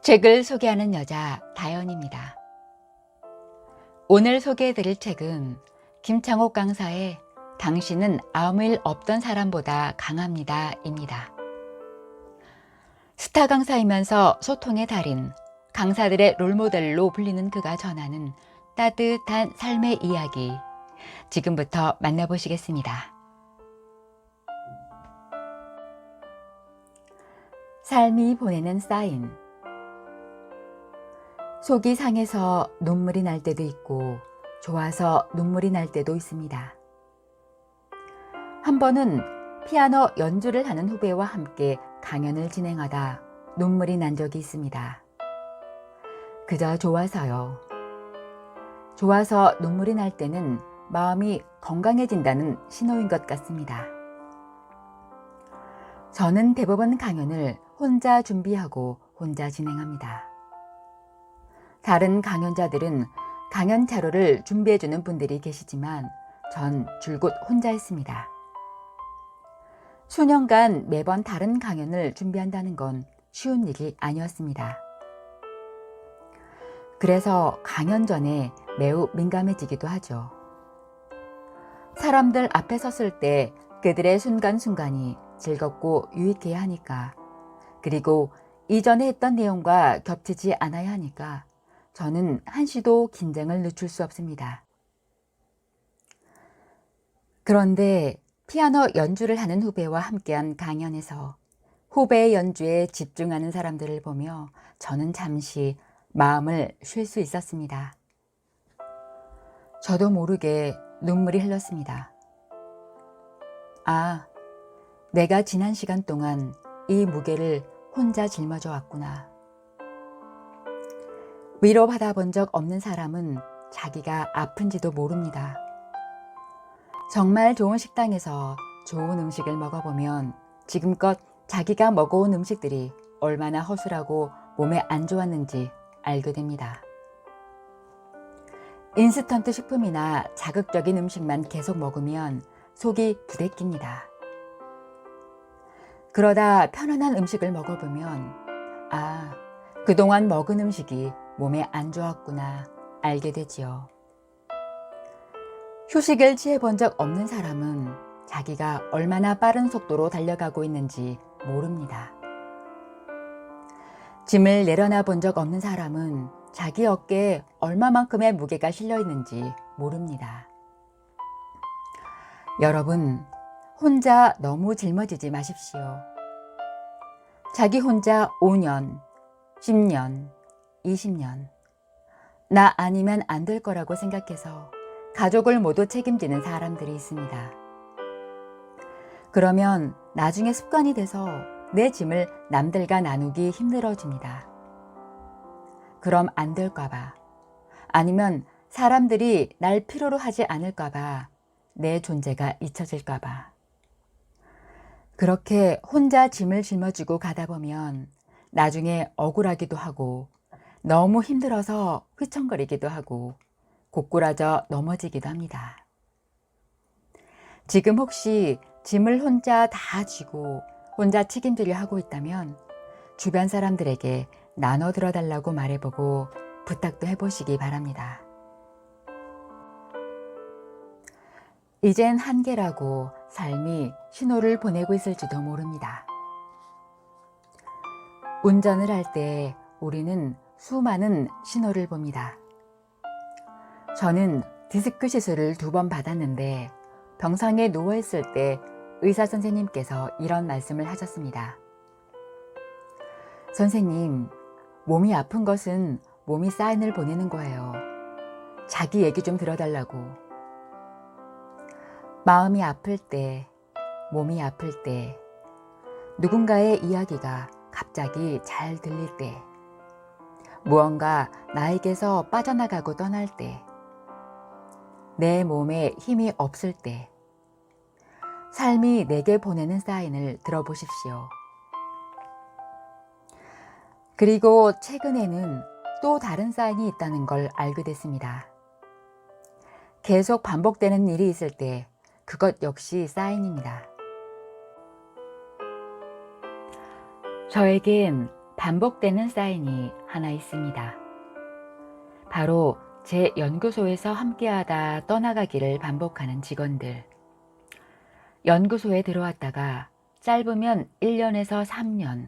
책을 소개하는 여자 다연입니다. 오늘 소개해드릴 책은 김창옥 강사의 당신은 아무 일 없던 사람보다 강합니다 입니다. 스타 강사이면서 소통의 달인, 강사들의 롤모델로 불리는 그가 전하는 따뜻한 삶의 이야기, 지금부터 만나보시겠습니다. 삶이 보내는 사인. 속이 상해서 눈물이 날 때도 있고 좋아서 눈물이 날 때도 있습니다. 한 번은 피아노 연주를 하는 후배와 함께 강연을 진행하다 눈물이 난 적이 있습니다. 그저 좋아서요. 좋아서 눈물이 날 때는 마음이 건강해진다는 신호인 것 같습니다. 저는 대부분 강연을 혼자 준비하고 혼자 진행합니다. 다른 강연자들은 강연 자료를 준비해주는 분들이 계시지만 전 줄곧 혼자 했습니다. 수년간 매번 다른 강연을 준비한다는 건 쉬운 일이 아니었습니다. 그래서 강연 전에 매우 민감해지기도 하죠. 사람들 앞에 섰을 때 그들의 순간순간이 즐겁고 유익해야 하니까, 그리고 이전에 했던 내용과 겹치지 않아야 하니까 저는 한시도 긴장을 늦출 수 없습니다. 그런데 피아노 연주를 하는 후배와 함께한 강연에서 후배의 연주에 집중하는 사람들을 보며 저는 잠시 마음을 쉴 수 있었습니다. 저도 모르게 눈물이 흘렀습니다. 아, 내가 지난 시간 동안 이 무게를 혼자 짊어져 왔구나. 위로받아 본 적 없는 사람은 자기가 아픈지도 모릅니다. 정말 좋은 식당에서 좋은 음식을 먹어보면 지금껏 자기가 먹어온 음식들이 얼마나 허술하고 몸에 안 좋았는지 알게 됩니다. 인스턴트 식품이나 자극적인 음식만 계속 먹으면 속이 부대낍니다. 그러다 편안한 음식을 먹어보면 아, 그동안 먹은 음식이 몸에 안 좋았구나 알게 되지요. 휴식을 취해본 적 없는 사람은 자기가 얼마나 빠른 속도로 달려가고 있는지 모릅니다. 짐을 내려놔 본 적 없는 사람은 자기 어깨에 얼마만큼의 무게가 실려 있는지 모릅니다. 여러분, 혼자 너무 짊어지지 마십시오. 자기 혼자 5년, 10년, 20년 나 아니면 안 될 거라고 생각해서 가족을 모두 책임지는 사람들이 있습니다. 그러면 나중에 습관이 돼서 내 짐을 남들과 나누기 힘들어집니다. 그럼 안 될까봐, 아니면 사람들이 날 필요로 하지 않을까봐, 내 존재가 잊혀질까봐. 그렇게 혼자 짐을 짊어지고 가다 보면 나중에 억울하기도 하고 너무 힘들어서 휘청거리기도 하고 고꾸라져 넘어지기도 합니다. 지금 혹시 짐을 혼자 다 쥐고 혼자 책임지려 하고 있다면 주변 사람들에게 나눠 들어달라고 말해보고 부탁도 해보시기 바랍니다. 이젠 한계라고 삶이 신호를 보내고 있을지도 모릅니다. 운전을 할 때 우리는 수많은 신호를 봅니다. 저는 디스크 시술을 2번 받았는데 병상에 누워있을 때 의사 선생님께서 이런 말씀을 하셨습니다. 선생님, 몸이 아픈 것은 몸이 사인을 보내는 거예요. 자기 얘기 좀 들어달라고. 마음이 아플 때, 몸이 아플 때, 누군가의 이야기가 갑자기 잘 들릴 때, 무언가 나에게서 빠져나가고 떠날 때, 내 몸에 힘이 없을 때, 삶이 내게 보내는 사인을 들어보십시오. 그리고 최근에는 또 다른 사인이 있다는 걸 알게 됐습니다. 계속 반복되는 일이 있을 때 그것 역시 사인입니다. 저에겐 반복되는 사인이 하나 있습니다. 바로 제 연구소에서 함께하다 떠나가기를 반복하는 직원들. 연구소에 들어왔다가 짧으면 1년에서 3년,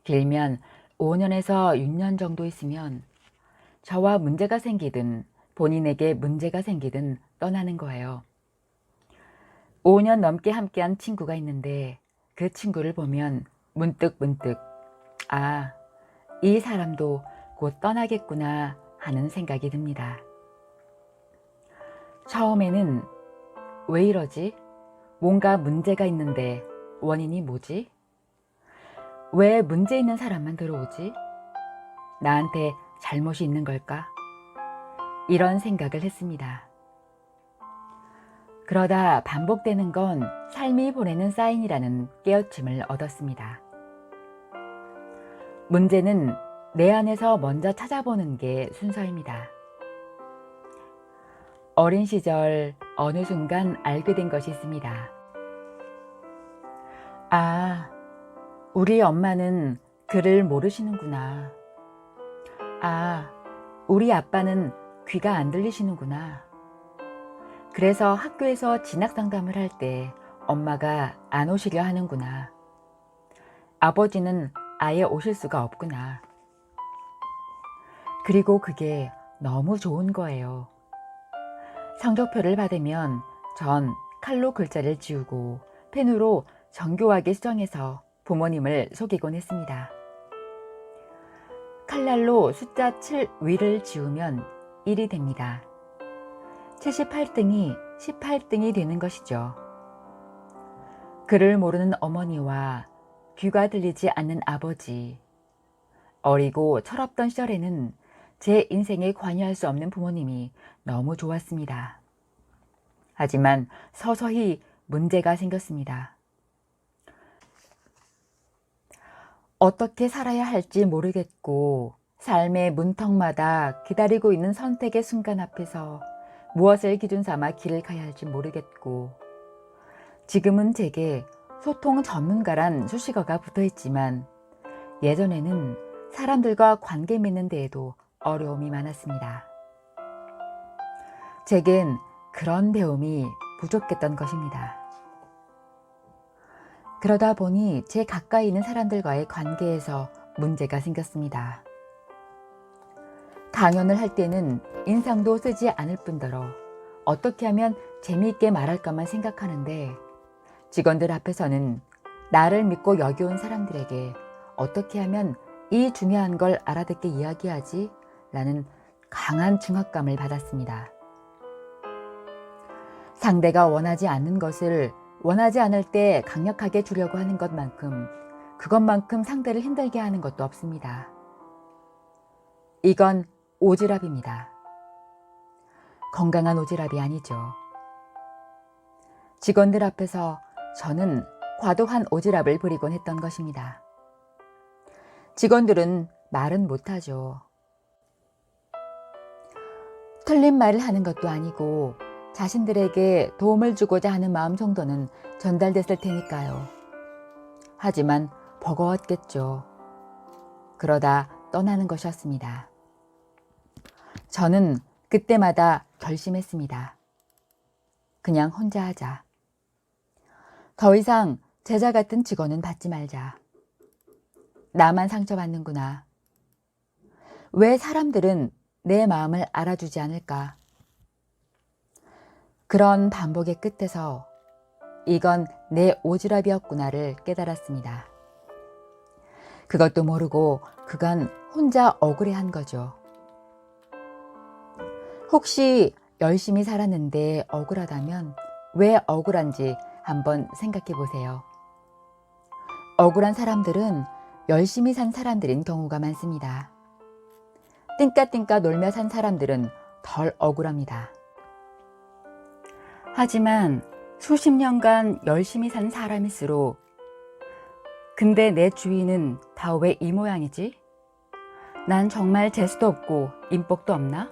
길면 5년에서 6년 정도 있으면 저와 문제가 생기든 본인에게 문제가 생기든 떠나는 거예요. 5년 넘게 함께한 친구가 있는데 그 친구를 보면 문득 아, 이 사람도 곧 떠나겠구나 하는 생각이 듭니다. 처음에는 왜 이러지? 뭔가 문제가 있는데 원인이 뭐지? 왜 문제 있는 사람만 들어오지? 나한테 잘못이 있는 걸까? 이런 생각을 했습니다. 그러다 반복되는 건 삶이 보내는 사인이라는 깨우침을 얻었습니다. 문제는 내 안에서 먼저 찾아보는 게 순서입니다. 어린 시절 어느 순간 알게 된 것이 있습니다. 아, 우리 엄마는 글을 모르시는구나. 아, 우리 아빠는 귀가 안 들리시는구나. 그래서 학교에서 진학 상담을 할 때 엄마가 안 오시려 하는구나. 아버지는 아예 오실 수가 없구나. 그리고 그게 너무 좋은 거예요. 성적표를 받으면 전 칼로 글자를 지우고 펜으로 정교하게 수정해서 부모님을 속이곤 했습니다. 칼날로 숫자 7 위를 지우면 1이 됩니다. 78등이 18등이 되는 것이죠. 글을 모르는 어머니와 귀가 들리지 않는 아버지, 어리고 철없던 시절에는 제 인생에 관여할 수 없는 부모님이 너무 좋았습니다. 하지만 서서히 문제가 생겼습니다. 어떻게 살아야 할지 모르겠고 삶의 문턱마다 기다리고 있는 선택의 순간 앞에서 무엇을 기준 삼아 길을 가야 할지 모르겠고 지금은 제게 소통 전문가란 수식어가 붙어있지만 예전에는 사람들과 관계 맺는 데에도 어려움이 많았습니다. 제겐 그런 배움이 부족했던 것입니다. 그러다 보니 제 가까이 있는 사람들과의 관계에서 문제가 생겼습니다. 강연을 할 때는 인상도 쓰지 않을 뿐더러 어떻게 하면 재미있게 말할까만 생각하는데 직원들 앞에서는 나를 믿고 여겨온 사람들에게 어떻게 하면 이 중요한 걸 알아듣게 이야기하지? 라는 강한 중압감을 받았습니다. 상대가 원하지 않는 것을 원하지 않을 때 강력하게 주려고 하는 그것만큼 상대를 힘들게 하는 것도 없습니다. 이건 오지랖입니다. 건강한 오지랖이 아니죠. 직원들 앞에서 저는 과도한 오지랖을 부리곤 했던 것입니다. 직원들은 말은 못하죠. 틀린 말을 하는 것도 아니고 자신들에게 도움을 주고자 하는 마음 정도는 전달됐을 테니까요. 하지만 버거웠겠죠. 그러다 떠나는 것이었습니다. 저는 그때마다 결심했습니다. 그냥 혼자 하자. 더 이상 제자 같은 직원은 받지 말자. 나만 상처받는구나. 왜 사람들은 내 마음을 알아주지 않을까? 그런 반복의 끝에서 이건 내 오지랖이었구나를 깨달았습니다. 그것도 모르고 그간 혼자 억울해한 거죠. 혹시 열심히 살았는데 억울하다면 왜 억울한지 한번 생각해 보세요. 억울한 사람들은 열심히 산 사람들인 경우가 많습니다. 띵까띵까 놀며 산 사람들은 덜 억울합니다. 하지만 수십 년간 열심히 산 사람일수록 근데 내 주위는 다 왜 이 모양이지? 난 정말 재수도 없고 인복도 없나?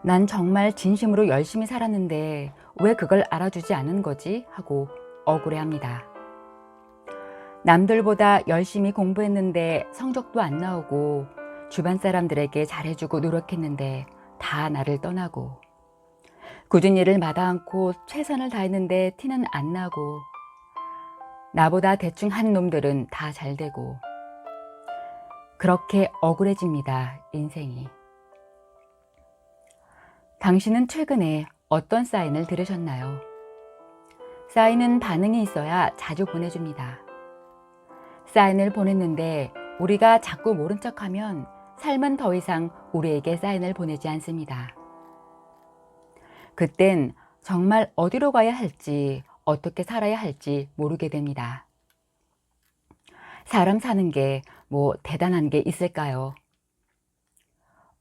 난 정말 진심으로 열심히 살았는데 왜 그걸 알아주지 않은 거지? 하고 억울해합니다. 남들보다 열심히 공부했는데 성적도 안 나오고 주변 사람들에게 잘해주고 노력했는데 다 나를 떠나고 굳은 일을 마다 않고 최선을 다했는데 티는 안 나고 나보다 대충 한 놈들은 다 잘되고 그렇게 억울해집니다, 인생이. 당신은 최근에 어떤 사인을 들으셨나요? 사인은 반응이 있어야 자주 보내줍니다. 사인을 보냈는데 우리가 자꾸 모른 척하면 삶은 더 이상 우리에게 사인을 보내지 않습니다. 그땐 정말 어디로 가야 할지, 어떻게 살아야 할지 모르게 됩니다. 사람 사는 게 뭐 대단한 게 있을까요?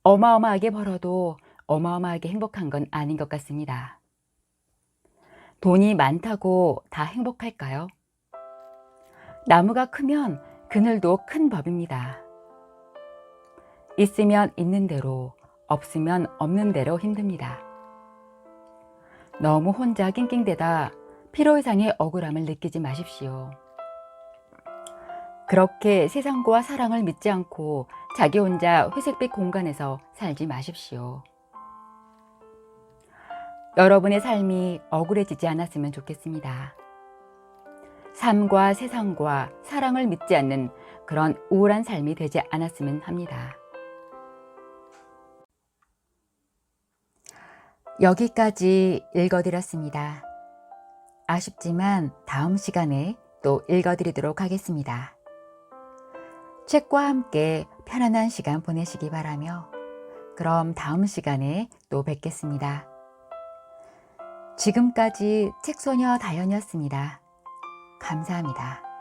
어마어마하게 벌어도 어마어마하게 행복한 건 아닌 것 같습니다. 돈이 많다고 다 행복할까요? 나무가 크면 그늘도 큰 법입니다. 있으면 있는 대로, 없으면 없는 대로 힘듭니다. 너무 혼자 낑낑대다 필요 이상의 억울함을 느끼지 마십시오. 그렇게 세상과 사랑을 믿지 않고 자기 혼자 회색빛 공간에서 살지 마십시오. 여러분의 삶이 억울해지지 않았으면 좋겠습니다. 삶과 세상과 사랑을 믿지 않는 그런 우울한 삶이 되지 않았으면 합니다. 여기까지 읽어드렸습니다. 아쉽지만 다음 시간에 또 읽어드리도록 하겠습니다. 책과 함께 편안한 시간 보내시기 바라며 그럼 다음 시간에 또 뵙겠습니다. 지금까지 책소녀 다연이었습니다. 감사합니다.